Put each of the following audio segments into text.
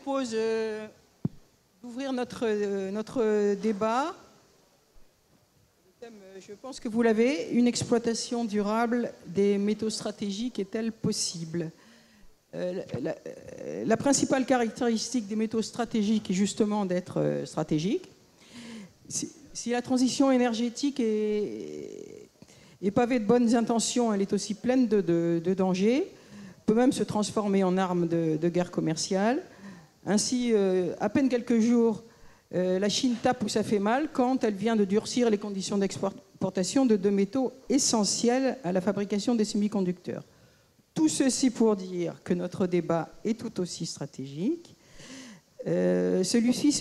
propose d'ouvrir notre débat. Le thème, je pense que vous l'avez, une exploitation durable des métaux stratégiques est-elle possible? La principale caractéristique des métaux stratégiques est justement d'être stratégiques. Si la transition énergétique est pavée de bonnes intentions, elle est aussi pleine de dangers, peut même se transformer en arme de guerre commerciale. Ainsi, à peine quelques jours, la Chine tape où ça fait mal quand elle vient de durcir les conditions d'exportation de deux métaux essentiels à la fabrication des semi-conducteurs. Tout ceci pour dire que notre débat est tout aussi stratégique. Celui-ci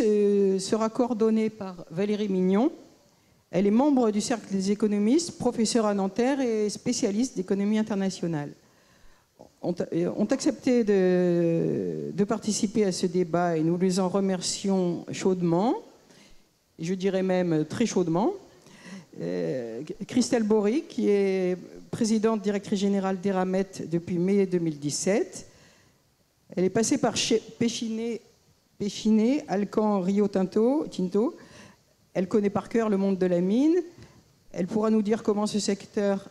sera coordonné par Valérie Mignon. Elle est membre du Cercle des économistes, professeure à Nanterre et spécialiste d'économie internationale. Ont accepté de participer à ce débat et nous les en remercions chaudement, et je dirais même très chaudement. Christelle Bory, qui est présidente directrice générale d'Eramet depuis mai 2017. Elle est passée par Péchiné, Alcan, Rio Tinto. Elle connaît par cœur le monde de la mine. Elle pourra nous dire comment ce secteur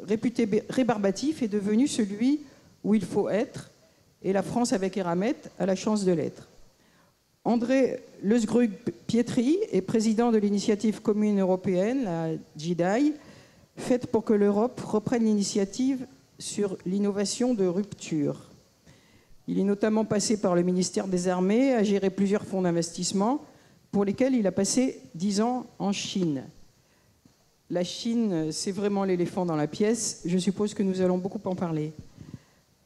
réputé rébarbatif est devenu celui où il faut être. Et la France, avec Eramet, a la chance de l'être. André Leusgrug-Pietri est président de l'initiative commune européenne, la JEDI, faite pour que l'Europe reprenne l'initiative sur l'innovation de rupture. Il est notamment passé par le ministère des Armées, a géré plusieurs fonds d'investissement pour lesquels il a passé 10 ans en Chine. La Chine, c'est vraiment l'éléphant dans la pièce. Je suppose que nous allons beaucoup en parler.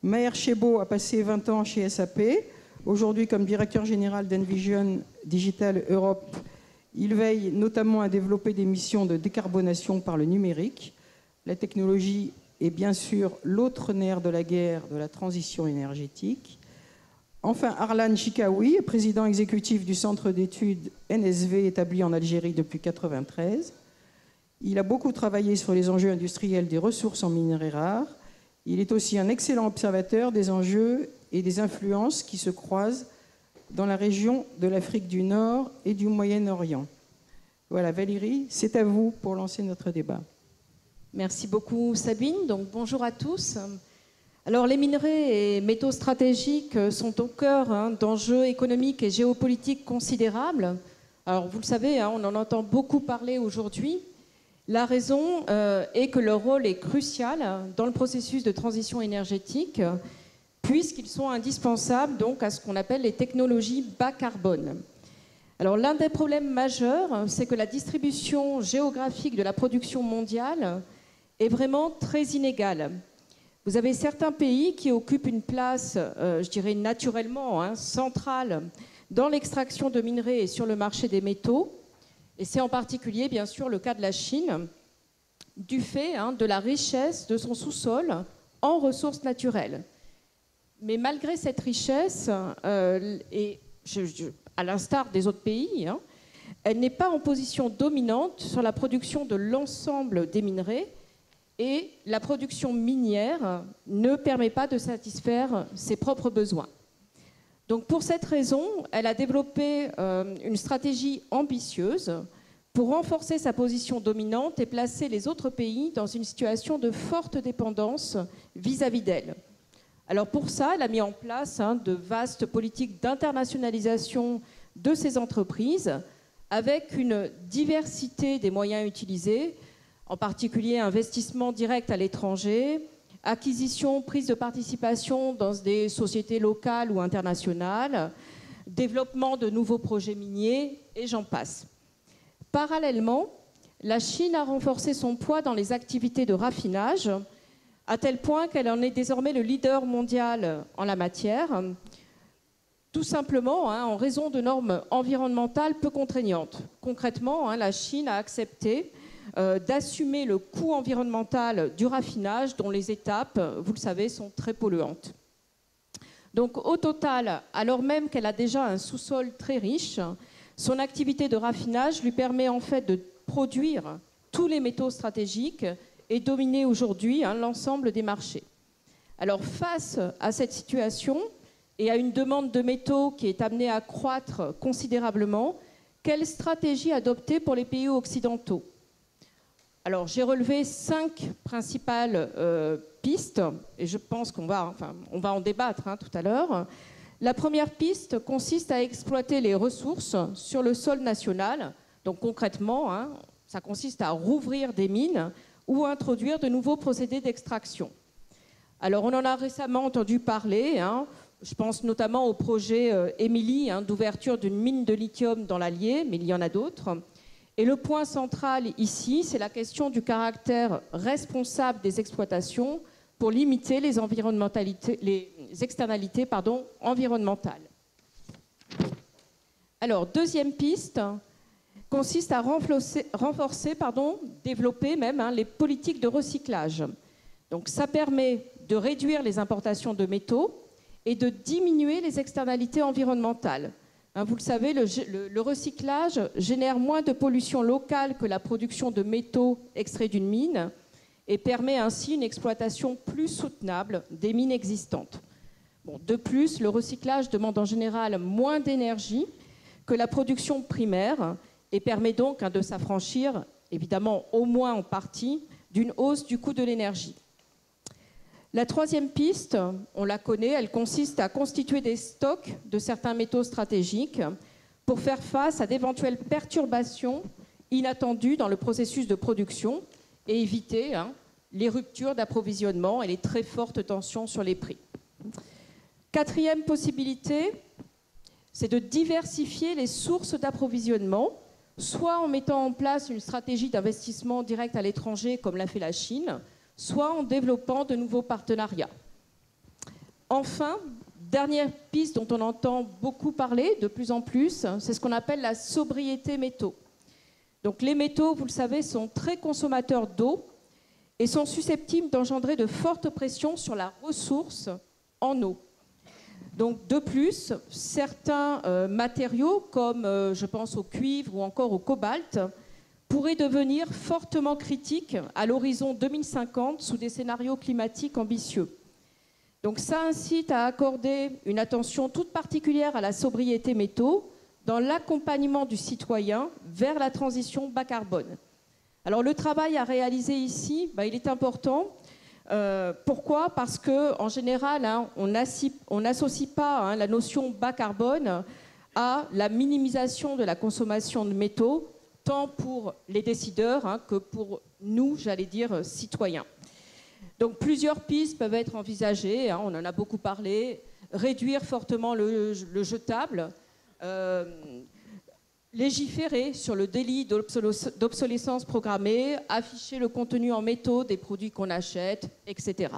Maher Chebo a passé 20 ans chez SAP. Aujourd'hui, comme directeur général d'Envision Digital Europe, il veille notamment à développer des missions de décarbonation par le numérique. La technologie est bien sûr l'autre nerf de la guerre de la transition énergétique. Enfin, Arlan Chikaoui, président exécutif du centre d'études NSV établi en Algérie depuis 1993. Il a beaucoup travaillé sur les enjeux industriels des ressources en minerais rares. Il est aussi un excellent observateur des enjeux et des influences qui se croisent dans la région de l'Afrique du Nord et du Moyen-Orient. Voilà, Valérie, c'est à vous pour lancer notre débat. Merci beaucoup, Sabine. Donc, bonjour à tous. Alors, les minerais et métaux stratégiques sont au cœur d'enjeux économiques et géopolitiques considérables. Alors, vous le savez, on en entend beaucoup parler aujourd'hui. La raison est que leur rôle est crucial dans le processus de transition énergétique, puisqu'ils sont indispensables donc à ce qu'on appelle les technologies bas carbone. Alors, l'un des problèmes majeurs, c'est que la distribution géographique de la production mondiale est vraiment très inégale. Vous avez certains pays qui occupent une place, je dirais naturellement, centrale dans l'extraction de minerais et sur le marché des métaux. Et c'est en particulier, bien sûr, le cas de la Chine, du fait de la richesse de son sous-sol en ressources naturelles. Mais malgré cette richesse, et à l'instar des autres pays, elle n'est pas en position dominante sur la production de l'ensemble des minerais, et la production minière ne permet pas de satisfaire ses propres besoins. Donc pour cette raison, elle a développé une stratégie ambitieuse pour renforcer sa position dominante et placer les autres pays dans une situation de forte dépendance vis-à-vis d'elle. Alors pour ça, elle a mis en place de vastes politiques d'internationalisation de ces entreprises avec une diversité des moyens utilisés, en particulier investissement direct à l'étranger, acquisition, prise de participation dans des sociétés locales ou internationales, développement de nouveaux projets miniers, et j'en passe. Parallèlement, la Chine a renforcé son poids dans les activités de raffinage, à tel point qu'elle en est désormais le leader mondial en la matière, tout simplement en raison de normes environnementales peu contraignantes. Concrètement, la Chine a accepté d'assumer le coût environnemental du raffinage dont les étapes, vous le savez, sont très polluantes. Donc au total, alors même qu'elle a déjà un sous-sol très riche, son activité de raffinage lui permet en fait de produire tous les métaux stratégiques et dominer aujourd'hui l'ensemble des marchés. Alors face à cette situation, et à une demande de métaux qui est amenée à croître considérablement, quelle stratégie adopter pour les pays occidentaux? Alors, j'ai relevé 5 principales pistes, et je pense qu'on va, on va en débattre tout à l'heure. La première piste consiste à exploiter les ressources sur le sol national. Donc concrètement, ça consiste à rouvrir des mines ou à introduire de nouveaux procédés d'extraction. Alors, on en a récemment entendu parler. Je pense notamment au projet Émilie d'ouverture d'une mine de lithium dans l'Allier, mais il y en a d'autres. Et le point central ici, c'est la question du caractère responsable des exploitations pour limiter les externalités environnementales. Alors, deuxième piste consiste à renforcer, développer même les politiques de recyclage. Donc, ça permet de réduire les importations de métaux et de diminuer les externalités environnementales. Vous le savez, le recyclage génère moins de pollution locale que la production de métaux extraits d'une mine et permet ainsi une exploitation plus soutenable des mines existantes. Bon, de plus, le recyclage demande en général moins d'énergie que la production primaire et permet donc de s'affranchir, évidemment au moins en partie, d'une hausse du coût de l'énergie. La troisième piste, on la connaît, elle consiste à constituer des stocks de certains métaux stratégiques pour faire face à d'éventuelles perturbations inattendues dans le processus de production et éviter les ruptures d'approvisionnement et les très fortes tensions sur les prix. Quatrième possibilité, c'est de diversifier les sources d'approvisionnement, soit en mettant en place une stratégie d'investissement direct à l'étranger comme l'a fait la Chine, soit en développant de nouveaux partenariats. Enfin, dernière piste dont on entend beaucoup parler de plus en plus, c'est ce qu'on appelle la sobriété métaux. Donc les métaux, vous le savez, sont très consommateurs d'eau et sont susceptibles d'engendrer de fortes pressions sur la ressource en eau. Donc de plus, certains matériaux, comme je pense au cuivre ou encore au cobalt, pourraient devenir fortement critiques à l'horizon 2050 sous des scénarios climatiques ambitieux. Donc ça incite à accorder une attention toute particulière à la sobriété métaux dans l'accompagnement du citoyen vers la transition bas carbone. Alors le travail à réaliser ici, il est important. Pourquoi? Parce qu'en général, on n'associe pas la notion bas carbone à la minimisation de la consommation de métaux, tant pour les décideurs que pour nous, j'allais dire, citoyens. Donc plusieurs pistes peuvent être envisagées, on en a beaucoup parlé, réduire fortement le jetable, légiférer sur le délit d'obsolescence programmée, afficher le contenu en métaux des produits qu'on achète, etc.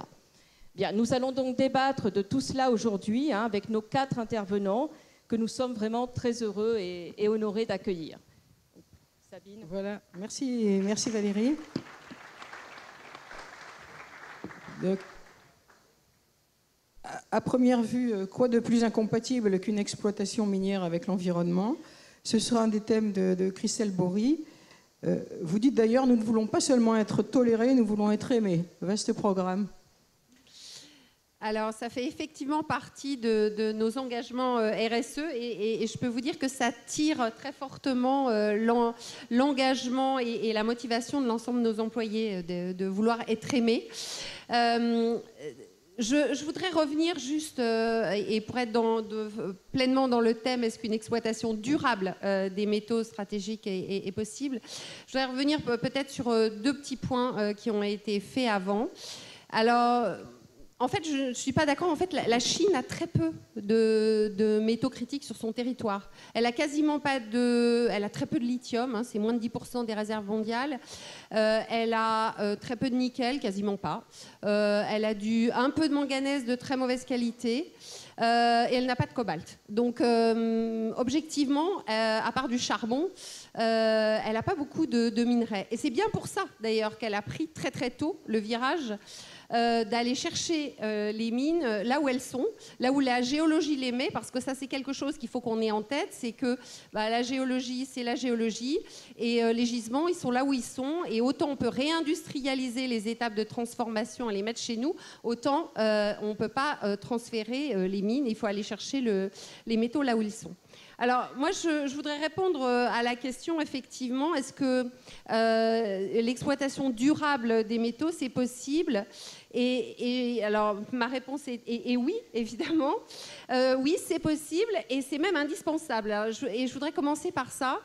Bien, nous allons donc débattre de tout cela aujourd'hui avec nos 4 intervenants que nous sommes vraiment très heureux et honorés d'accueillir. Sabine. Voilà, merci Valérie. Donc, à première vue, quoi de plus incompatible qu'une exploitation minière avec l'environnement? Ce sera un des thèmes de Christelle Bory. Vous dites d'ailleurs, nous ne voulons pas seulement être tolérés, nous voulons être aimés. Vaste programme. Alors, ça fait effectivement partie de nos engagements RSE et je peux vous dire que ça tire très fortement l'engagement et la motivation de l'ensemble de nos employés de vouloir être aimés. Je voudrais revenir juste, et pour être pleinement dans le thème, est-ce qu'une exploitation durable des métaux stratégiques est possible? Je voudrais revenir peut-être sur 2 petits points qui ont été faits avant. Alors, en fait, je ne suis pas d'accord. En fait, la Chine a très peu de métaux critiques sur son territoire. Elle a quasiment pas elle a très peu de lithium, c'est moins de 10% des réserves mondiales. Elle a très peu de nickel, quasiment pas. Elle a un peu de manganèse de très mauvaise qualité. Et elle n'a pas de cobalt. Donc, objectivement, à part du charbon, elle n'a pas beaucoup de minerais. Et c'est bien pour ça, d'ailleurs, qu'elle a pris très très tôt le virage d'aller chercher les mines là où elles sont, là où la géologie les met, parce que ça c'est quelque chose qu'il faut qu'on ait en tête, c'est que la géologie c'est la géologie, et les gisements ils sont là où ils sont, et autant on peut réindustrialiser les étapes de transformation et les mettre chez nous, autant on ne peut pas transférer les mines, il faut aller chercher les métaux là où ils sont. Alors, moi, je voudrais répondre à la question, effectivement, est-ce que l'exploitation durable des métaux, c'est possible ? Et alors, ma réponse est oui, évidemment. Oui, c'est possible et c'est même indispensable. Alors, je voudrais commencer par ça.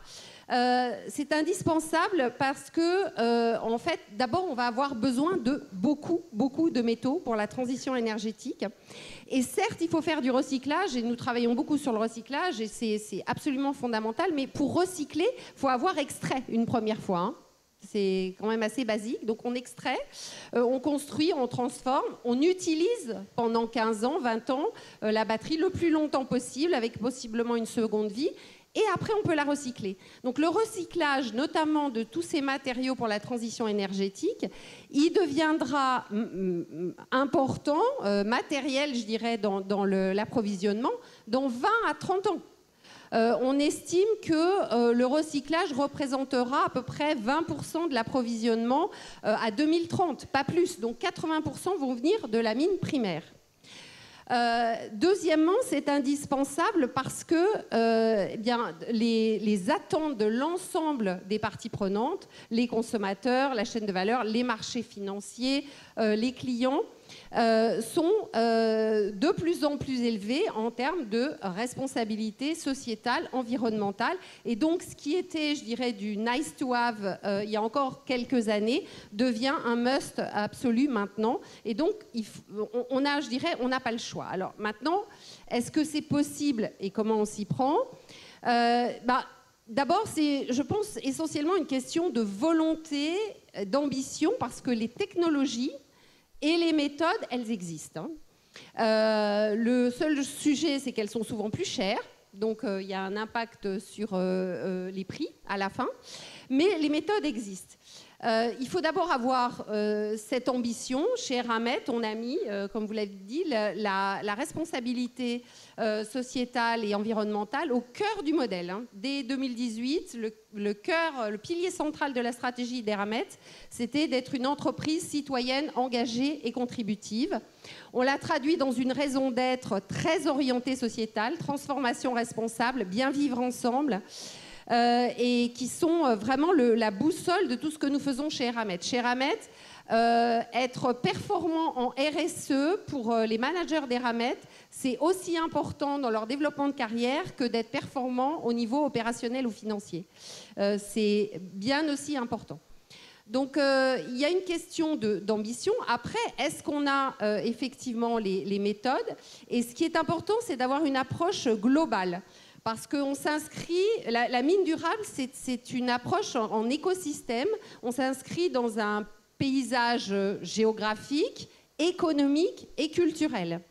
C'est indispensable parce que, en fait, d'abord, on va avoir besoin de beaucoup de métaux pour la transition énergétique. Et certes, il faut faire du recyclage, et nous travaillons beaucoup sur le recyclage, et c'est absolument fondamental, mais pour recycler, il faut avoir extrait une première fois, hein. C'est quand même assez basique. Donc on extrait, on construit, on transforme, on utilise pendant 15 ans, 20 ans la batterie le plus longtemps possible, avec possiblement une seconde vie. Et après, on peut la recycler. Donc le recyclage, notamment de tous ces matériaux pour la transition énergétique, il deviendra important, matériel, je dirais, dans l'approvisionnement, dans 20 à 30 ans. On estime que le recyclage représentera à peu près 20% de l'approvisionnement à 2030, pas plus. Donc 80% vont venir de la mine primaire. Deuxièmement, c'est indispensable parce que les attentes de l'ensemble des parties prenantes, les consommateurs, la chaîne de valeur, les marchés financiers, les clients, sont de plus en plus élevées en termes de responsabilité sociétale, environnementale. Et donc, ce qui était, je dirais, du nice to have il y a encore quelques années, devient un must absolu maintenant. Et donc, on n'a pas le choix. Alors maintenant, est-ce que c'est possible et comment on s'y prend ? D'abord, c'est, je pense, essentiellement une question de volonté, d'ambition, parce que les technologies et les méthodes, elles existent. Le seul sujet, c'est qu'elles sont souvent plus chères. Donc, il y a un impact sur les prix à la fin. Mais les méthodes existent. Il faut d'abord avoir cette ambition. Chez Eramet, on a mis, comme vous l'avez dit, la responsabilité sociétale et environnementale au cœur du modèle. Hein. Dès 2018, le pilier central de la stratégie d'Eramet, c'était d'être une entreprise citoyenne engagée et contributive. On l'a traduit dans une raison d'être très orientée sociétale, transformation responsable, bien vivre ensemble. Et qui sont vraiment la boussole de tout ce que nous faisons chez Eramet. Chez Eramet, être performant en RSE pour les managers d'Eramet, c'est aussi important dans leur développement de carrière que d'être performant au niveau opérationnel ou financier. C'est bien aussi important. Donc, il y a une question d'ambition. Après, est-ce qu'on a effectivement les méthodes ? Et ce qui est important, c'est d'avoir une approche globale. Parce qu'on s'inscrit, la mine durable, c'est une approche en écosystème. On s'inscrit dans un paysage géographique, économique et culturel.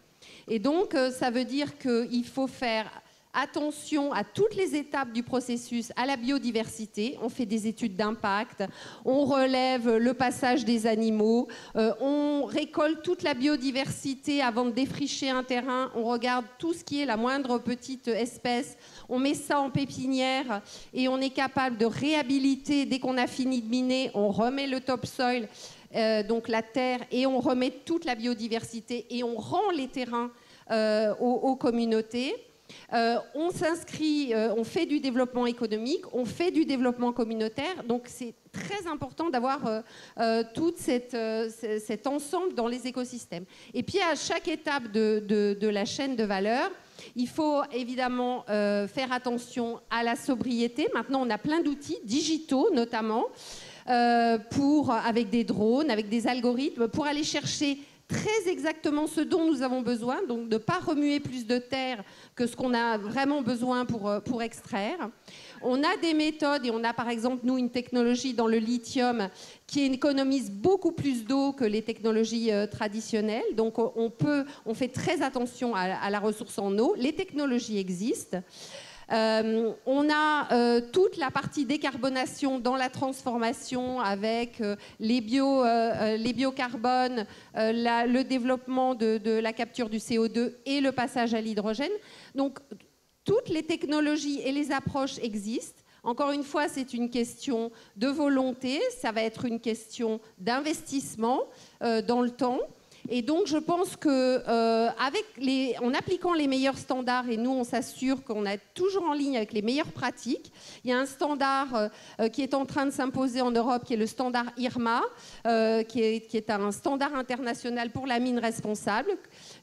Et donc, ça veut dire qu'il faut faire attention à toutes les étapes du processus, à la biodiversité. On fait des études d'impact, on relève le passage des animaux, on récolte toute la biodiversité avant de défricher un terrain, on regarde tout ce qui est la moindre petite espèce, on met ça en pépinière et on est capable de réhabiliter. Dès qu'on a fini de miner, on remet le topsoil, donc la terre, et on remet toute la biodiversité et on rend les terrains aux communautés. On s'inscrit, on fait du développement économique, on fait du développement communautaire, donc c'est très important d'avoir tout cet ensemble dans les écosystèmes. Et puis à chaque étape de la chaîne de valeur, il faut évidemment faire attention à la sobriété. Maintenant, on a plein d'outils digitaux notamment, avec des drones, avec des algorithmes, pour aller chercher très exactement ce dont nous avons besoin, donc de ne pas remuer plus de terre que ce qu'on a vraiment besoin pour extraire. On a des méthodes et on a par exemple, nous, une technologie dans le lithium qui économise beaucoup plus d'eau que les technologies traditionnelles. Donc on fait très attention à la ressource en eau. Les technologies existent. On a toute la partie décarbonation dans la transformation avec les biocarbones, le développement de la capture du CO2 et le passage à l'hydrogène. Donc, toutes les technologies et les approches existent. Encore une fois, c'est une question de volonté, ça va être une question d'investissement dans le temps. Et donc, je pense qu'en appliquant les meilleurs standards, et nous, on s'assure qu'on est toujours en ligne avec les meilleures pratiques, il y a un standard qui est en train de s'imposer en Europe, qui est le standard IRMA, qui est un standard international pour la mine responsable,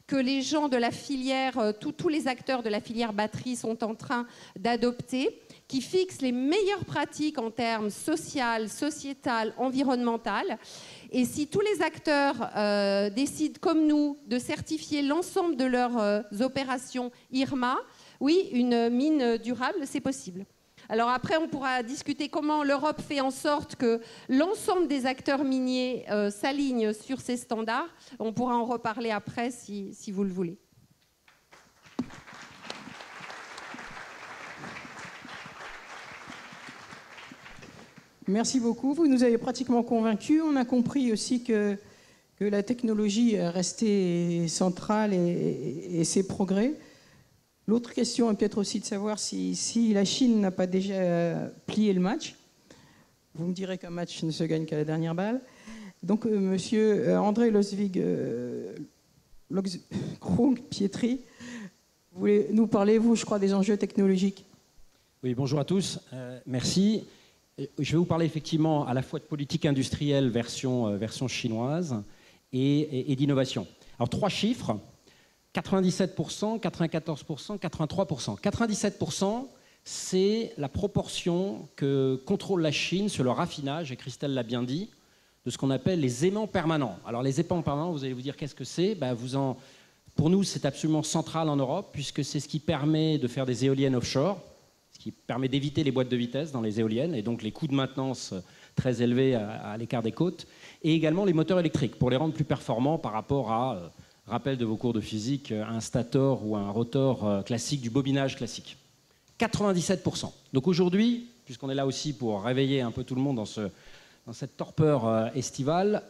que les gens de la filière, tous les acteurs de la filière batterie sont en train d'adopter, qui fixe les meilleures pratiques en termes social, sociétal, environnemental. Et si tous les acteurs décident, comme nous, de certifier l'ensemble de leurs opérations IRMA, oui, une mine durable, c'est possible. Alors après, on pourra discuter comment l'Europe fait en sorte que l'ensemble des acteurs miniers s'alignent sur ces standards. On pourra en reparler après si vous le voulez. Merci beaucoup. Vous nous avez pratiquement convaincus. On a compris aussi que la technologie restait centrale et ses progrès. L'autre question est peut-être aussi de savoir si la Chine n'a pas déjà plié le match. Vous me direz qu'un match ne se gagne qu'à la dernière balle. Donc, monsieur André Losvig Krung-Pietri, vous voulez nous parler, vous, je crois, des enjeux technologiques? Oui, bonjour à tous. Merci. Je vais vous parler effectivement à la fois de politique industrielle version chinoise et d'innovation. Alors, 3 chiffres. 97%, 94%, 83%. 97%, c'est la proportion que contrôle la Chine sur le raffinage, et Christelle l'a bien dit, de ce qu'on appelle les aimants permanents. Alors les aimants permanents, vous allez vous dire qu'est-ce que c'est? Pour nous, c'est absolument central en Europe, puisque c'est ce qui permet de faire des éoliennes offshore, ce qui permet d'éviter les boîtes de vitesse dans les éoliennes, et donc les coûts de maintenance très élevés à l'écart des côtes, et également les moteurs électriques, pour les rendre plus performants par rapport à... rappel de vos cours de physique, un stator ou un rotor classique, du bobinage classique. 97%. Donc aujourd'hui, puisqu'on est là aussi pour réveiller un peu tout le monde dans cette torpeur estivale,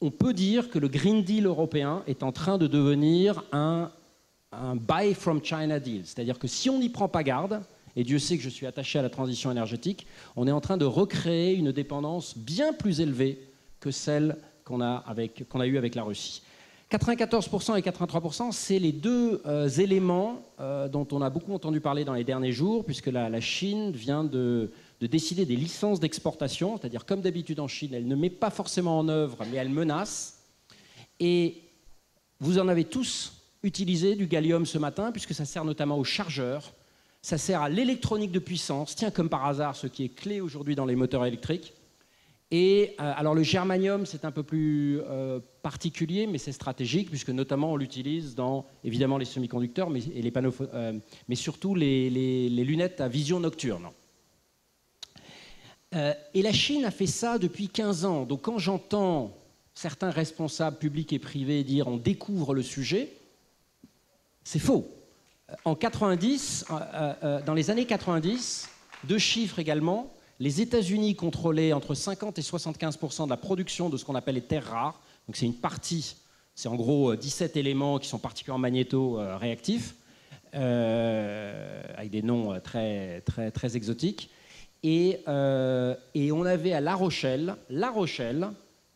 on peut dire que le Green Deal européen est en train de devenir un Buy from China deal. C'est-à-dire que si on n'y prend pas garde, et Dieu sait que je suis attaché à la transition énergétique, on est en train de recréer une dépendance bien plus élevée que celle qu'on a eue avec la Russie. 94% et 83%, c'est les deux éléments dont on a beaucoup entendu parler dans les derniers jours, puisque la Chine vient de décider des licences d'exportation, c'est-à-dire comme d'habitude en Chine, elle ne met pas forcément en œuvre, mais elle menace. Et vous en avez tous utilisé du gallium ce matin, puisque ça sert notamment aux chargeurs, ça sert à l'électronique de puissance, tiens comme par hasard, ce qui est clé aujourd'hui dans les moteurs électriques. Et alors le germanium, c'est un peu plus particulier, mais c'est stratégique, puisque notamment on l'utilise dans, évidemment, les semi-conducteurs, et les panneaux, mais surtout les lunettes à vision nocturne. Et la Chine a fait ça depuis 15 ans. Donc quand j'entends certains responsables publics et privés dire on découvre le sujet, c'est faux. En 90, dans les années 90, 2 chiffres également, les États-Unis contrôlaient entre 50 et 75% de la production de ce qu'on appelle les terres rares. Donc c'est une partie, c'est en gros 17 éléments qui sont particulièrement magnéto-réactifs, avec des noms très, très, très exotiques. Et on avait à La Rochelle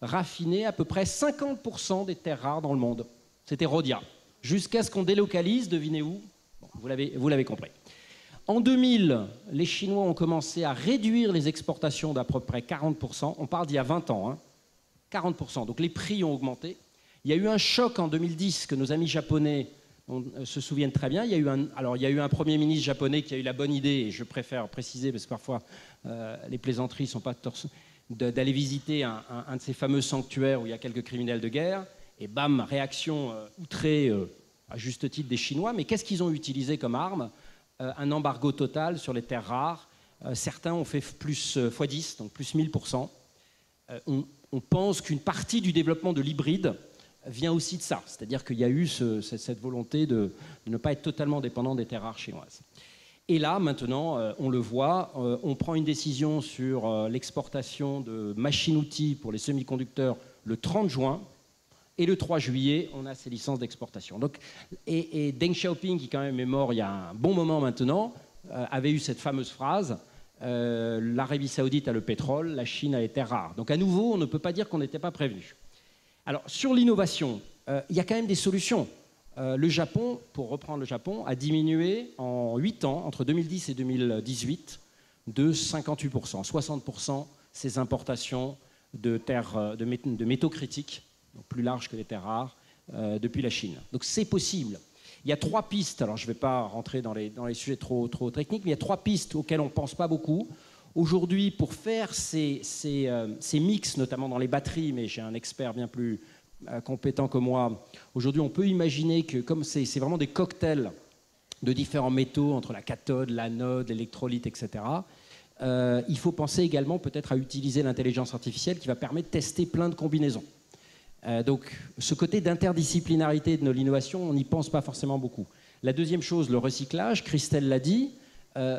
raffiné à peu près 50% des terres rares dans le monde. C'était Rhodia. Jusqu'à ce qu'on délocalise, devinez où? Bon, vous l'avez compris. En 2000, les Chinois ont commencé à réduire les exportations d'à peu près 40%. On parle d'il y a 20 ans, hein. 40%. Donc les prix ont augmenté. Il y a eu un choc en 2010 que nos amis japonais se souviennent très bien. Il y a eu un Premier ministre japonais qui a eu la bonne idée, et je préfère préciser parce que parfois les plaisanteries ne sont pas d'aller visiter un de ces fameux sanctuaires où il y a quelques criminels de guerre. Et bam, réaction outrée à juste titre des Chinois. Mais qu'est-ce qu'ils ont utilisé comme arme? Un embargo total sur les terres rares. Certains ont fait plus x10, donc plus 1000%. On pense qu'une partie du développement de l'hybride vient aussi de ça. C'est-à-dire qu'il y a eu cette volonté de ne pas être totalement dépendant des terres rares chinoises. Et là, maintenant, on le voit, on prend une décision sur l'exportation de machines-outils pour les semi-conducteurs le 30 juin. Et le 3 juillet, on a ces licences d'exportation. Donc, et Deng Xiaoping, qui quand même est mort il y a un bon moment maintenant, avait eu cette fameuse phrase l'Arabie Saoudite a le pétrole, la Chine a les terres rares. Donc à nouveau, on ne peut pas dire qu'on n'était pas prévenu. Alors sur l'innovation, il y a quand même des solutions. Le Japon, pour reprendre le Japon, a diminué en 8 ans, entre 2010 et 2018, de 58%, 60% ses importations de métaux critiques, donc plus larges que les terres rares, depuis la Chine. Donc c'est possible. Il y a 3 pistes, alors je ne vais pas rentrer dans les sujets trop techniques, mais il y a 3 pistes auxquelles on ne pense pas beaucoup. Aujourd'hui, pour faire ces mix, notamment dans les batteries, mais j'ai un expert bien plus compétent que moi, aujourd'hui on peut imaginer que comme c'est vraiment des cocktails de différents métaux entre la cathode, l'anode, l'électrolyte, etc., il faut penser également peut-être à utiliser l'intelligence artificielle qui va permettre de tester plein de combinaisons. Donc ce côté d'interdisciplinarité de l'innovation, on n'y pense pas forcément beaucoup. La deuxième chose, le recyclage, Christelle l'a dit,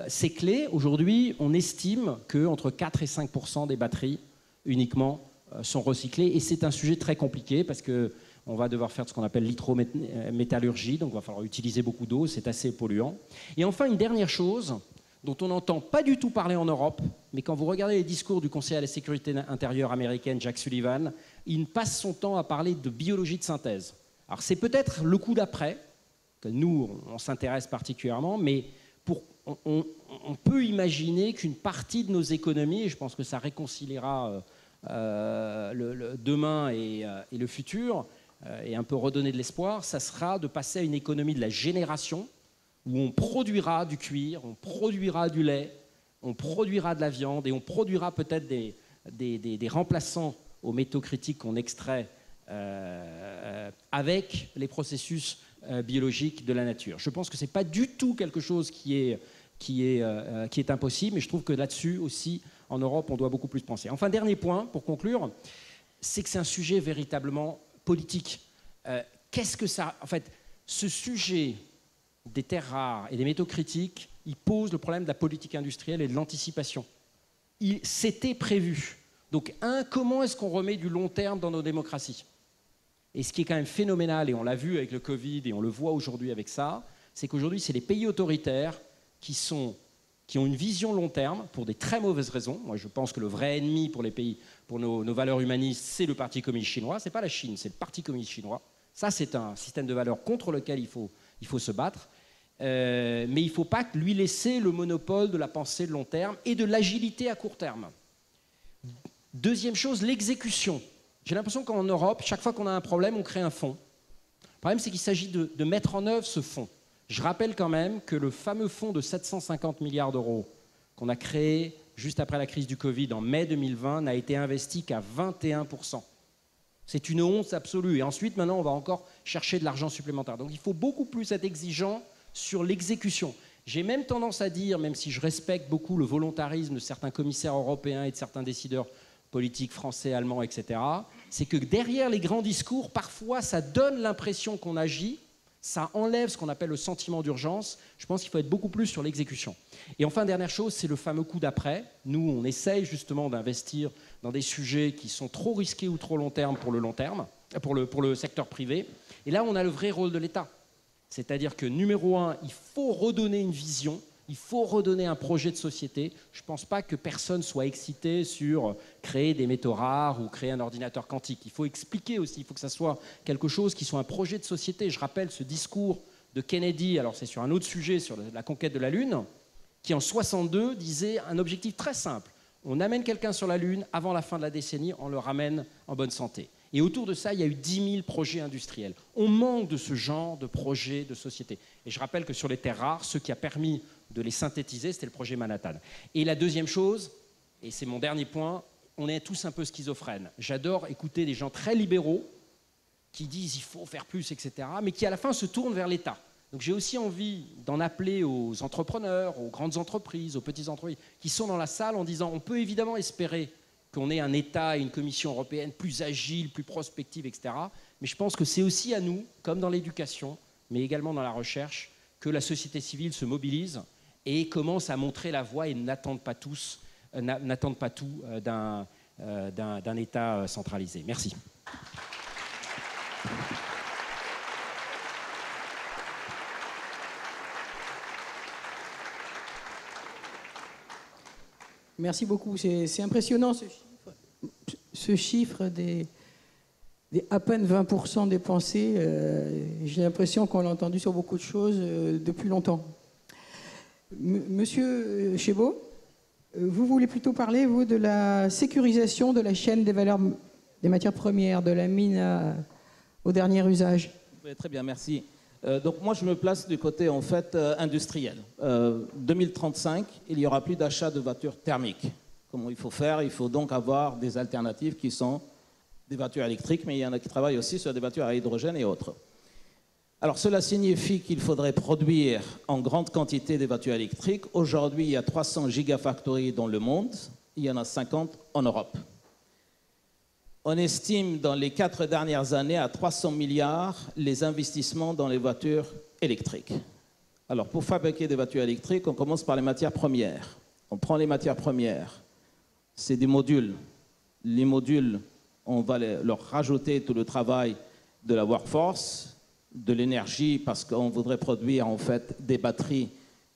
c'est clé. Aujourd'hui, on estime qu'entre 4 et 5% des batteries uniquement sont recyclées. Et c'est un sujet très compliqué parce qu'on va devoir faire ce qu'on appelle l'hydrométallurgie, donc il va falloir utiliser beaucoup d'eau, c'est assez polluant. Et enfin, une dernière chose dont on n'entend pas du tout parler en Europe, mais quand vous regardez les discours du conseiller à la sécurité intérieure américaine, Jack Sullivan, il passe son temps à parler de biologie de synthèse. Alors c'est peut-être le coup d'après, que nous, on s'intéresse particulièrement, mais on peut imaginer qu'une partie de nos économies, et je pense que ça réconciliera demain et le futur, et un peu redonner de l'espoir, ça sera de passer à une économie de la génération, où on produira du cuir, on produira du lait, on produira de la viande et on produira peut-être des remplaçants aux métaux critiques qu'on extrait avec les processus biologiques de la nature. Je pense que ce n'est pas du tout quelque chose qui est impossible, mais je trouve que là-dessus aussi, en Europe, on doit beaucoup plus penser. Enfin, dernier point, pour conclure, c'est que c'est un sujet véritablement politique. Qu'est-ce que ça... En fait, ce sujet des terres rares et des métaux critiques, il pose le problème de la politique industrielle et de l'anticipation. C'était prévu. Donc, comment est-ce qu'on remet du long terme dans nos démocraties? Et ce qui est quand même phénoménal, et on l'a vu avec le Covid, et on le voit aujourd'hui avec ça, c'est qu'aujourd'hui, c'est les pays autoritaires qui ont une vision long terme pour des très mauvaises raisons. Moi, je pense que le vrai ennemi pour les pays, pour nos valeurs humanistes, c'est le Parti communiste chinois. C'est pas la Chine, c'est le Parti communiste chinois. Ça, c'est un système de valeurs contre lequel il faut se battre. Mais il ne faut pas lui laisser le monopole de la pensée de long terme et de l'agilité à court terme. Deuxième chose, l'exécution. J'ai l'impression qu'en Europe, chaque fois qu'on a un problème, on crée un fonds. Le problème, c'est qu'il s'agit de mettre en œuvre ce fonds. Je rappelle quand même que le fameux fonds de 750 milliards d'euros qu'on a créé juste après la crise du Covid en mai 2020 n'a été investi qu'à 21%. C'est une honte absolue. Et ensuite, maintenant, on va encore chercher de l'argent supplémentaire. Donc il faut beaucoup plus être exigeant sur l'exécution. J'ai même tendance à dire, même si je respecte beaucoup le volontarisme de certains commissaires européens et de certains décideurs politiques français, allemands, etc., c'est que derrière les grands discours, parfois, ça donne l'impression qu'on agit, ça enlève ce qu'on appelle le sentiment d'urgence. Je pense qu'il faut être beaucoup plus sur l'exécution. Et enfin, dernière chose, c'est le fameux coup d'après. Nous, on essaye justement d'investir dans des sujets qui sont trop risqués ou trop long terme pour le secteur privé. Et là, on a le vrai rôle de l'État. C'est-à-dire que, numéro 1, il faut redonner une vision, il faut redonner un projet de société. Je ne pense pas que personne soit excité sur créer des métaux rares ou créer un ordinateur quantique. Il faut expliquer aussi, il faut que ça soit quelque chose qui soit un projet de société. Je rappelle ce discours de Kennedy, alors c'est sur un autre sujet, sur la conquête de la Lune, qui en 62 disait un objectif très simple. On amène quelqu'un sur la Lune, avant la fin de la décennie, on le ramène en bonne santé. Et autour de ça, il y a eu 10 000 projets industriels. On manque de ce genre de projets de société. Et je rappelle que sur les terres rares, ce qui a permis de les synthétiser, c'était le projet Manhattan. Et la deuxième chose, et c'est mon dernier point, on est tous un peu schizophrènes. J'adore écouter des gens très libéraux qui disent il faut faire plus, etc., mais qui à la fin se tournent vers l'État. Donc j'ai aussi envie d'en appeler aux entrepreneurs, aux grandes entreprises, aux petites entreprises qui sont dans la salle en disant on peut évidemment espérer qu'on ait un État et une Commission européenne plus agile, plus prospective, etc. Mais je pense que c'est aussi à nous, comme dans l'éducation, mais également dans la recherche, que la société civile se mobilise et commencent à montrer la voie et n'attendent pas tout d'un État centralisé. Merci. Merci beaucoup. C'est impressionnant ce chiffre des à peine 20% dépensés. J'ai l'impression qu'on l'a entendu sur beaucoup de choses depuis longtemps. Monsieur Chebot, vous voulez plutôt parler, vous, de la sécurisation de la chaîne des valeurs des matières premières, de la mine au dernier usage. Oui, très bien, merci. Donc moi, je me place du côté, en fait, industriel. 2035, il n'y aura plus d'achat de voitures thermiques. Comment il faut faire? Il faut donc avoir des alternatives qui sont des voitures électriques, mais il y en a qui travaillent aussi sur des voitures à hydrogène et autres. Alors cela signifie qu'il faudrait produire en grande quantité des voitures électriques. Aujourd'hui, il y a 300 gigafactories dans le monde, il y en a 50 en Europe. On estime dans les 4 dernières années à 300 milliards les investissements dans les voitures électriques. Alors pour fabriquer des voitures électriques, on commence par les matières premières. On prend les matières premières, c'est des modules. Les modules, on va leur rajouter tout le travail de la workforce, de l'énergie, parce qu'on voudrait produire en fait des batteries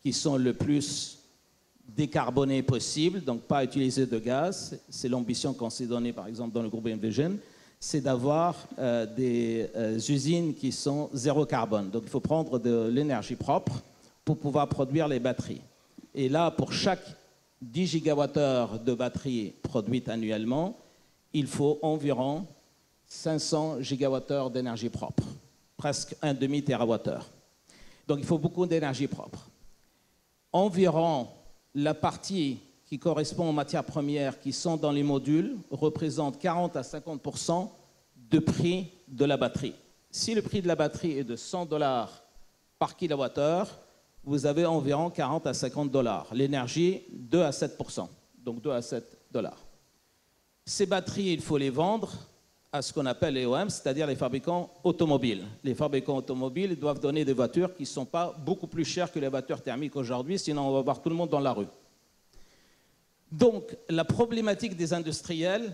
qui sont le plus décarbonées possible, donc pas utiliser de gaz. C'est l'ambition qu'on s'est donnée par exemple dans le groupe Envision, c'est d'avoir des usines qui sont zéro carbone. Donc il faut prendre de l'énergie propre pour pouvoir produire les batteries. Et là, pour chaque 10 gigawattheures de batteries produites annuellement, il faut environ 500 gigawattheures d'énergie propre, presque un demi-térawattheure. Donc il faut beaucoup d'énergie propre. Environ la partie qui correspond aux matières premières qui sont dans les modules représente 40 à 50% de prix de la batterie. Si le prix de la batterie est de $100 par kilowattheure, vous avez environ 40 à $50. L'énergie, 2 à 7%, donc 2 à $7. Ces batteries, il faut les vendre à ce qu'on appelle les OEM, c'est-à-dire les fabricants automobiles. Les fabricants automobiles doivent donner des voitures qui ne sont pas beaucoup plus chères que les voitures thermiques aujourd'hui, sinon on va voir tout le monde dans la rue. Donc, la problématique des industriels,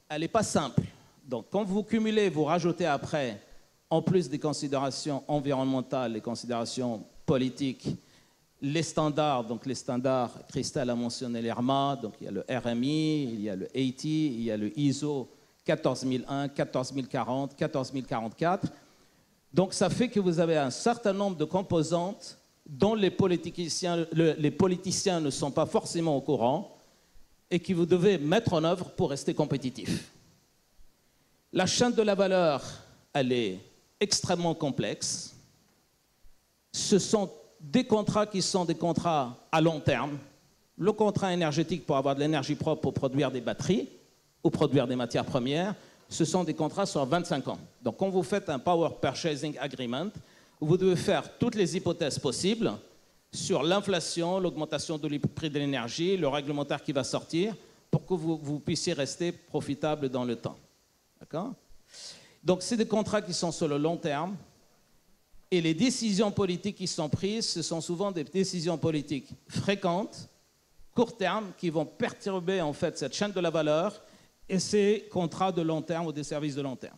elle n'est pas simple. Donc, quand vous cumulez, vous rajoutez après, en plus des considérations environnementales, les considérations politiques, les standards, donc les standards, Christelle a mentionné l'ERMA, donc il y a le RMI, il y a le AT, il y a le ISO 14001, 14040, 14044. Donc ça fait que vous avez un certain nombre de composantes dont les politiciens ne sont pas forcément au courant et que vous devez mettre en œuvre pour rester compétitif. La chaîne de la valeur, elle est extrêmement complexe. Ce sont des contrats qui sont des contrats à long terme. Le contrat énergétique pour avoir de l'énergie propre pour produire des batteries ou produire des matières premières, ce sont des contrats sur 25 ans. Donc quand vous faites un Power Purchasing Agreement, vous devez faire toutes les hypothèses possibles sur l'inflation, l'augmentation du prix de l'énergie, le réglementaire qui va sortir, pour que vous puissiez rester profitable dans le temps. D'accord? Donc c'est des contrats qui sont sur le long terme, et les décisions politiques qui sont prises, ce sont souvent des décisions politiques fréquentes, court terme, qui vont perturber en fait cette chaîne de la valeur et ces contrats de long terme ou des services de long terme.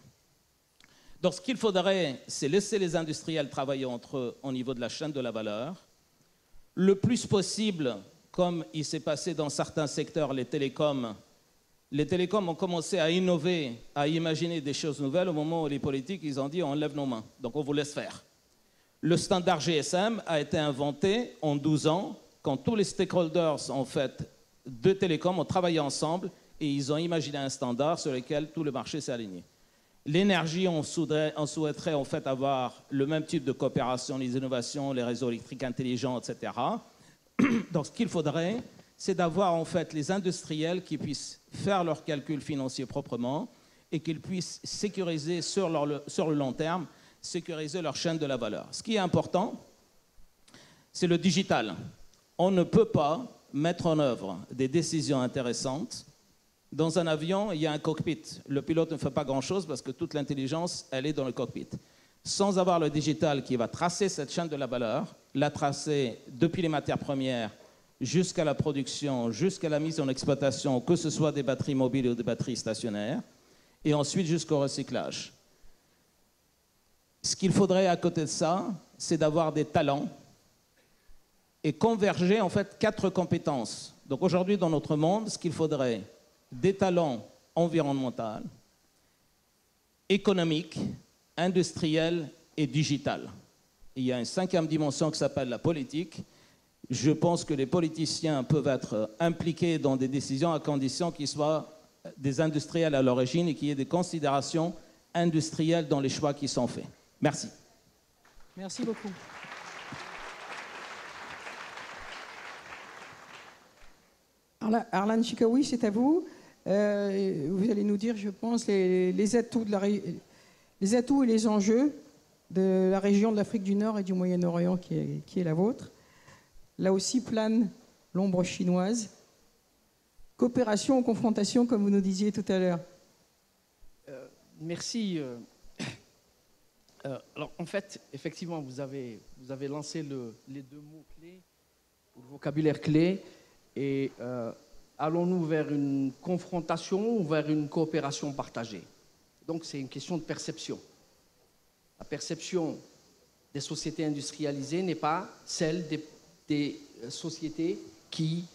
Donc ce qu'il faudrait, c'est laisser les industriels travailler entre eux au niveau de la chaîne de la valeur, le plus possible, comme il s'est passé dans certains secteurs, les télécoms ont commencé à innover, à imaginer des choses nouvelles au moment où les politiques, ils ont dit on lève nos mains, donc on vous laisse faire. Le standard GSM a été inventé en 12 ans, quand tous les stakeholders en fait, de télécom ont travaillé ensemble et ils ont imaginé un standard sur lequel tout le marché s'est aligné. L'énergie, on souhaiterait en fait avoir le même type de coopération, les innovations, les réseaux électriques intelligents, etc. Donc ce qu'il faudrait, c'est d'avoir en fait les industriels qui puissent faire leurs calculs financiers proprement et qu'ils puissent sécuriser sur le long terme, sécuriser leur chaîne de la valeur. Ce qui est important, c'est le digital. On ne peut pas mettre en œuvre des décisions intéressantes. Dans un avion, il y a un cockpit. Le pilote ne fait pas grand-chose parce que toute l'intelligence, elle est dans le cockpit. Sans avoir le digital qui va tracer cette chaîne de la valeur, l'a tracé depuis les matières premières jusqu'à la production, jusqu'à la mise en exploitation, que ce soit des batteries mobiles ou des batteries stationnaires, et ensuite jusqu'au recyclage. Ce qu'il faudrait à côté de ça, c'est d'avoir des talents et converger en fait 4 compétences. Donc aujourd'hui dans notre monde, ce qu'il faudrait, des talents environnementaux, économiques, industriels et digital. Il y a une 5e dimension qui s'appelle la politique. Je pense que les politiciens peuvent être impliqués dans des décisions à condition qu'ils soient des industriels à l'origine et qu'il y ait des considérations industrielles dans les choix qui sont faits. Merci. Merci beaucoup. Arlan Chikaoui, c'est à vous. Vous allez nous dire, je pense, les atouts et les enjeux de la région de l'Afrique du Nord et du Moyen-Orient qui est la vôtre. Là aussi plane l'ombre chinoise. Coopération ou confrontation, comme vous nous disiez tout à l'heure. Merci. Alors, en fait, effectivement, vous avez lancé les 2 mots-clés, le vocabulaire clé, et allons-nous vers une confrontation ou vers une coopération partagée? Donc, c'est une question de perception. La perception des sociétés industrialisées n'est pas celle des sociétés qui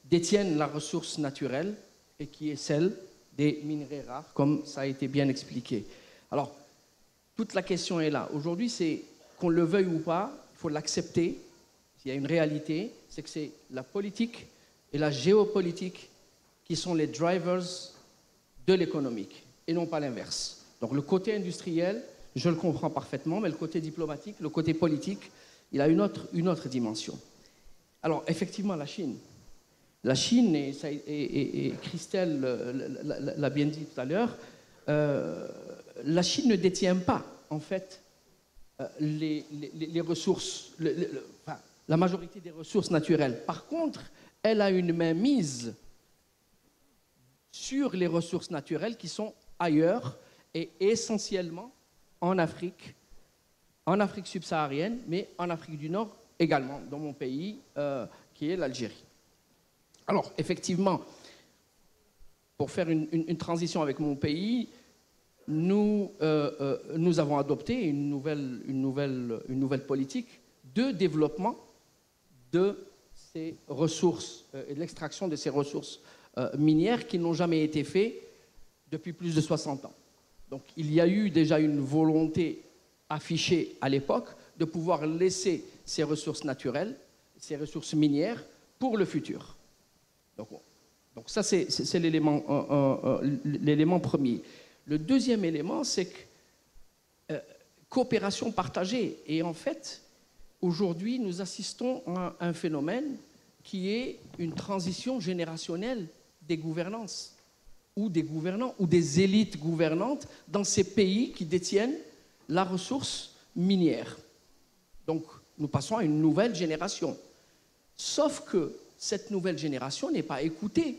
détiennent la ressource naturelle et qui est celle des minerais rares, comme ça a été bien expliqué. Alors, toute la question est là. Aujourd'hui, c'est qu'on le veuille ou pas, il faut l'accepter. Il y a une réalité, c'est que c'est la politique et la géopolitique qui sont les drivers de l'économique et non pas l'inverse. Donc le côté industriel, je le comprends parfaitement, mais le côté diplomatique, le côté politique, il a une autre dimension. Alors effectivement, la Chine, et Christelle l'a bien dit tout à l'heure, la Chine ne détient pas, en fait, les ressources, la majorité des ressources naturelles. Par contre, elle a une mainmise sur les ressources naturelles qui sont ailleurs et essentiellement en Afrique subsaharienne, mais en Afrique du Nord également, dans mon pays, qui est l'Algérie. Alors, effectivement, pour faire une transition avec mon pays, nous avons adopté une nouvelle politique de développement de ces ressources et de l'extraction de ces ressources minières qui n'ont jamais été faites depuis plus de 60 ans. Donc, il y a eu déjà une volonté affichée à l'époque de pouvoir laisser ces ressources naturelles, ces ressources minières, pour le futur. Donc ça, c'est l'élément premier. Le deuxième élément, c'est que coopération partagée. Et en fait, aujourd'hui, nous assistons à un phénomène qui est une transition générationnelle des gouvernances, ou des gouvernants, ou des élites gouvernantes dans ces pays qui détiennent la ressource minière. Donc, nous passons à une nouvelle génération. Sauf que cette nouvelle génération n'est pas écoutée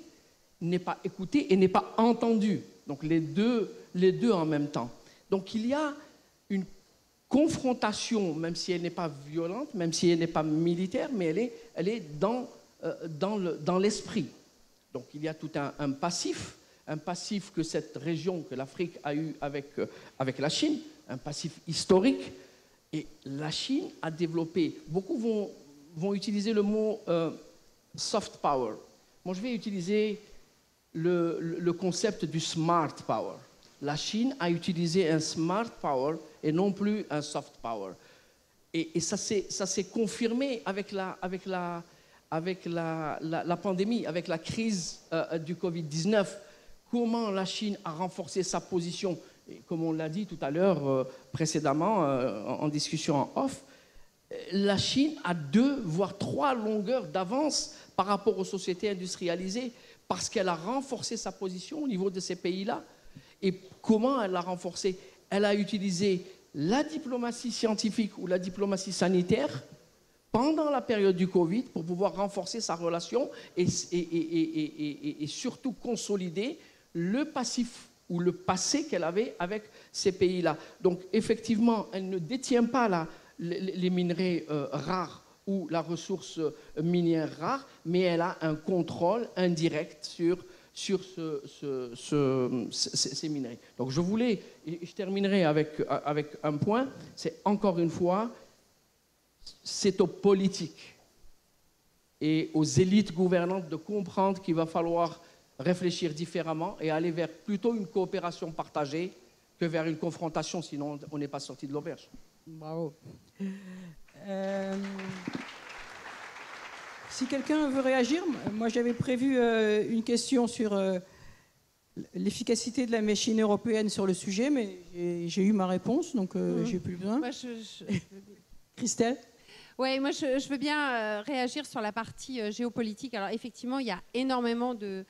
et n'est pas entendue. Donc, les deux en même temps. Donc, il y a une confrontation, même si elle n'est pas violente, même si elle n'est pas militaire, mais elle est dans l'esprit. Donc, il y a tout un passif que cette région, que l'Afrique a eu avec la Chine, un passif historique. Et la Chine a développé, beaucoup vont utiliser le mot soft power. Moi, je vais utiliser le concept du smart power. La Chine a utilisé un smart power et non plus un soft power. Et ça s'est confirmé avec la pandémie, avec la crise du Covid-19. Comment la Chine a renforcé sa position, et comme on l'a dit tout à l'heure précédemment en discussion en off, la Chine a 2 voire 3 longueurs d'avance par rapport aux sociétés industrialisées parce qu'elle a renforcé sa position au niveau de ces pays-là. Et comment elle l'a renforcée? Elle a utilisé la diplomatie scientifique ou la diplomatie sanitaire pendant la période du Covid pour pouvoir renforcer sa relation et surtout consolider le passif ou le passé qu'elle avait avec ces pays-là. Donc effectivement, elle ne détient pas les minerais rares ou la ressource minière rare, mais elle a un contrôle indirect sur ces minerais. Donc je voulais, et je terminerai avec un point, c'est encore une fois, c'est aux politiques et aux élites gouvernantes de comprendre qu'il va falloir réfléchir différemment et aller vers plutôt une coopération partagée que vers une confrontation, sinon on n'est pas sorti de l'auberge. Bravo. Si quelqu'un veut réagir, moi j'avais prévu une question sur l'efficacité de la machine européenne sur le sujet, mais j'ai eu ma réponse, donc j'ai plus besoin. Moi, Christelle ? Oui, moi je veux bien réagir sur la partie géopolitique. Alors effectivement, il y a énormément de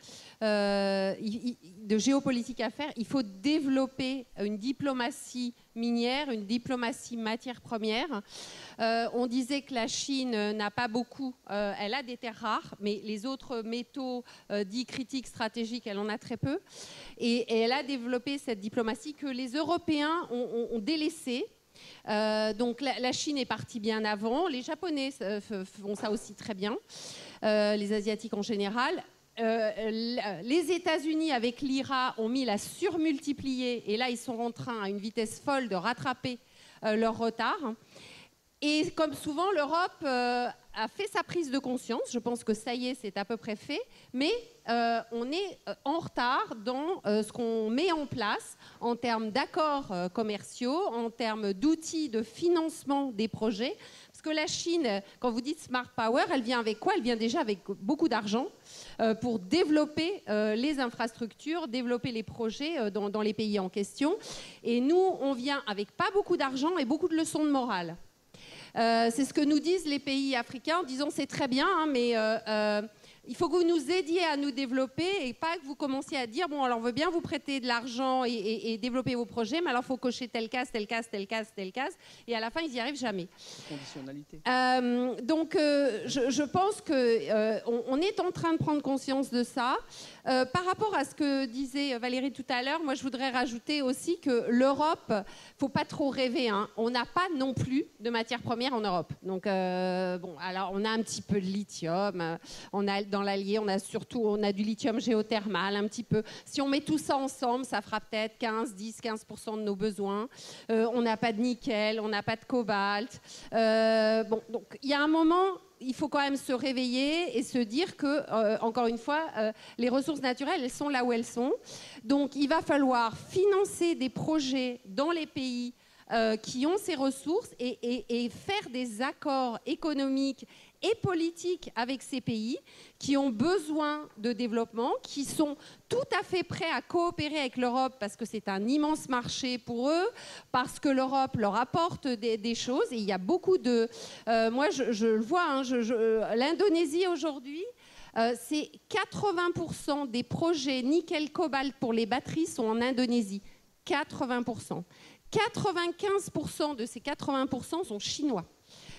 géopolitique à faire. Il faut développer une diplomatie minière, une diplomatie matière première. On disait que la Chine n'a pas beaucoup, elle a des terres rares, mais les autres métaux dits critiques, stratégiques, elle en a très peu. Et elle a développé cette diplomatie que les Européens ont délaissée. Donc la Chine est partie bien avant, les Japonais font ça aussi très bien, les Asiatiques en général. Les États-Unis avec l'IRA ont mis la surmultipliée et là ils sont en train à une vitesse folle de rattraper leur retard. Et comme souvent, l'Europe a fait sa prise de conscience. Je pense que ça y est, c'est à peu près fait. Mais on est en retard dans ce qu'on met en place en termes d'accords commerciaux, en termes d'outils de financement des projets. Parce que la Chine, quand vous dites Smart Power, elle vient avec quoi? Elle vient déjà avec beaucoup d'argent pour développer les infrastructures, développer les projets dans les pays en question. Et nous, on vient avec pas beaucoup d'argent et beaucoup de leçons de morale. C'est ce que nous disent les pays africains en disant c'est très bien, hein, mais il faut que vous nous aidiez à nous développer et pas que vous commenciez à dire bon alors on veut bien vous prêter de l'argent et développer vos projets, mais alors il faut cocher telle case, telle case, telle case, telle case, et à la fin ils n'y arrivent jamais. Conditionnalité. Donc je pense qu'on est en train de prendre conscience de ça. Par rapport à ce que disait Valérie tout à l'heure, moi je voudrais rajouter aussi que l'Europe, faut pas trop rêver, hein, on n'a pas non plus de matières premières en Europe. Donc bon, alors on a un petit peu de lithium, on a dans l'Allier, on a du lithium géothermal un petit peu. Si on met tout ça ensemble, ça fera peut-être 10-15% de nos besoins. On n'a pas de nickel, on n'a pas de cobalt. Bon, donc il y a un moment. Il faut quand même se réveiller et se dire que, encore une fois, les ressources naturelles, elles sont là où elles sont. Donc, il va falloir financer des projets dans les pays qui ont ces ressources et faire des accords économiques et politiques avec ces pays qui ont besoin de développement, qui sont tout à fait prêts à coopérer avec l'Europe parce que c'est un immense marché pour eux, parce que l'Europe leur apporte des choses. Et il y a beaucoup de... moi, je le vois, hein, l'Indonésie aujourd'hui, c'est 80% des projets nickel-cobalt pour les batteries sont en Indonésie. 80%. 95% de ces 80% sont chinois.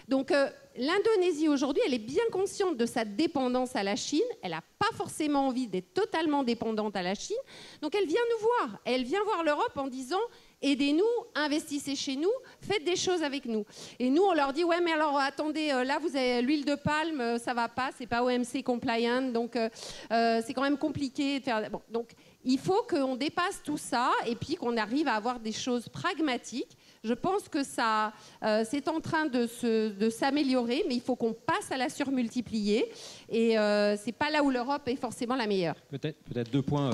Donc l'Indonésie aujourd'hui, elle est bien consciente de sa dépendance à la Chine. Elle n'a pas forcément envie d'être totalement dépendante à la Chine. Donc elle vient nous voir. Elle vient voir l'Europe en disant aidez-nous, investissez chez nous, faites des choses avec nous. Et nous, on leur dit ouais, mais alors attendez, là vous avez l'huile de palme, ça va pas, c'est pas OMC compliant, donc c'est quand même compliqué de faire. Bon, donc il faut qu'on dépasse tout ça et puis qu'on arrive à avoir des choses pragmatiques. Je pense que ça, c'est en train de s'améliorer, mais il faut qu'on passe à la surmultiplier. Et c'est pas là où l'Europe est forcément la meilleure. Peut-être 2 points.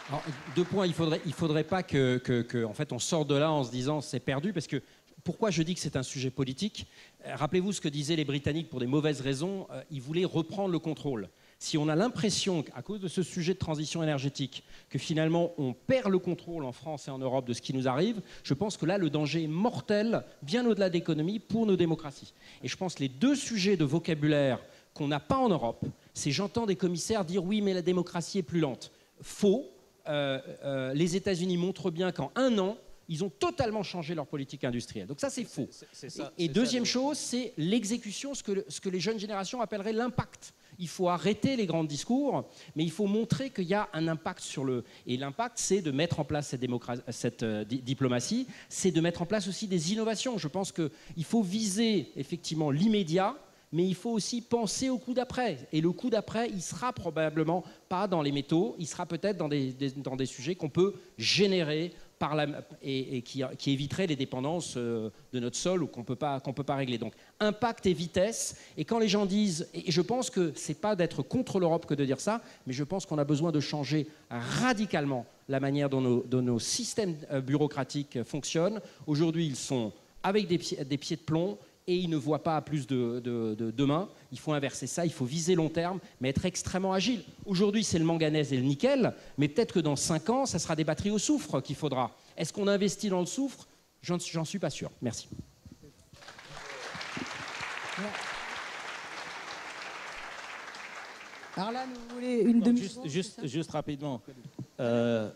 Alors, 2 points. Il faudrait pas que en fait, on sorte de là en se disant c'est perdu, parce que pourquoi je dis que c'est un sujet politique? Rappelez-vous ce que disaient les Britanniques pour des mauvaises raisons. Ils voulaient reprendre le contrôle. Si on a l'impression, à cause de ce sujet de transition énergétique, que finalement on perd le contrôle en France et en Europe de ce qui nous arrive, je pense que là, le danger est mortel, bien au-delà de l'économie, pour nos démocraties. Et je pense que les 2 sujets de vocabulaire qu'on n'a pas en Europe, c'est j'entends des commissaires dire oui, mais la démocratie est plus lente. Faux. Les États-Unis montrent bien qu'en 1 an, ils ont totalement changé leur politique industrielle. Donc ça, c'est faux. Et deuxième chose, c'est l'exécution, ce que les jeunes générations appelleraient l'impact. Il faut arrêter les grands discours, mais il faut montrer qu'il y a un impact sur le... Et l'impact, c'est de mettre en place cette diplomatie, c'est de mettre en place aussi des innovations. Je pense qu'il faut viser effectivement l'immédiat, mais il faut aussi penser au coup d'après. Et le coup d'après, il sera probablement pas dans les métaux, il sera peut-être dans des sujets qu'on peut générer et qui éviterait les dépendances de notre sol ou qu'on peut pas régler. Donc impact et vitesse. Et quand les gens disent, et je pense que c'est pas d'être contre l'Europe que de dire ça, mais je pense qu'on a besoin de changer radicalement la manière dont nos systèmes bureaucratiques fonctionnent. Aujourd'hui, ils sont avec des pieds de plomb. Et ils ne voient pas plus de demain. Il faut inverser ça, il faut viser long terme, mais être extrêmement agile. Aujourd'hui, c'est le manganèse et le nickel, mais peut-être que dans 5 ans, ça sera des batteries au soufre qu'il faudra. Est-ce qu'on investit dans le soufre? J'en suis pas sûr. Merci. Arlan, vous voulez une demi-seconde? Juste rapidement.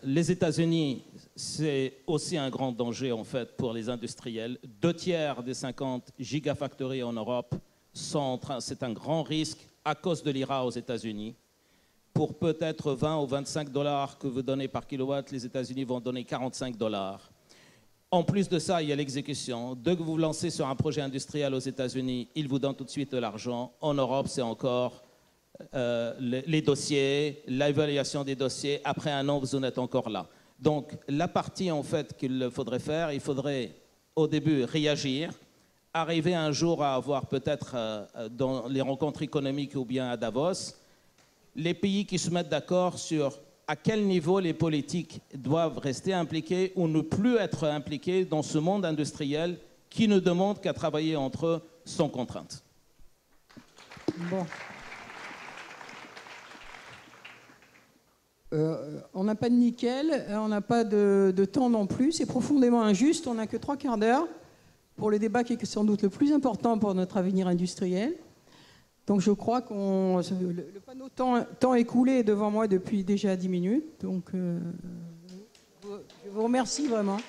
Les États-Unis, c'est aussi un grand danger en fait pour les industriels. 2/3 des 50 gigafactories en Europe c'est un grand risque à cause de l'IRA aux États-Unis. Pour peut-être 20 ou 25 $ que vous donnez par kilowatt, les États-Unis vont donner 45 $. En plus de ça, il y a l'exécution. Dès que vous vous lancez sur un projet industriel aux États-Unis, ils vous donnent tout de suite de l'argent. En Europe, c'est encore les dossiers, l'évaluation des dossiers. Après 1 an, vous en êtes encore là. Donc, la partie en fait qu'il faudrait faire, il faudrait au début réagir, arriver un jour à avoir peut-être dans les rencontres économiques ou bien à Davos, les pays qui se mettent d'accord sur à quel niveau les politiques doivent rester impliqués ou ne plus être impliqués dans ce monde industriel qui ne demande qu'à travailler entre eux sans contrainte. Bon. On n'a pas de nickel, on n'a pas de temps non plus, c'est profondément injuste, on n'a que 3/4 d'heure pour le débat qui est sans doute le plus important pour notre avenir industriel. Donc je crois que le panneau temps écoulé est devant moi depuis déjà 10 minutes, donc je vous remercie vraiment.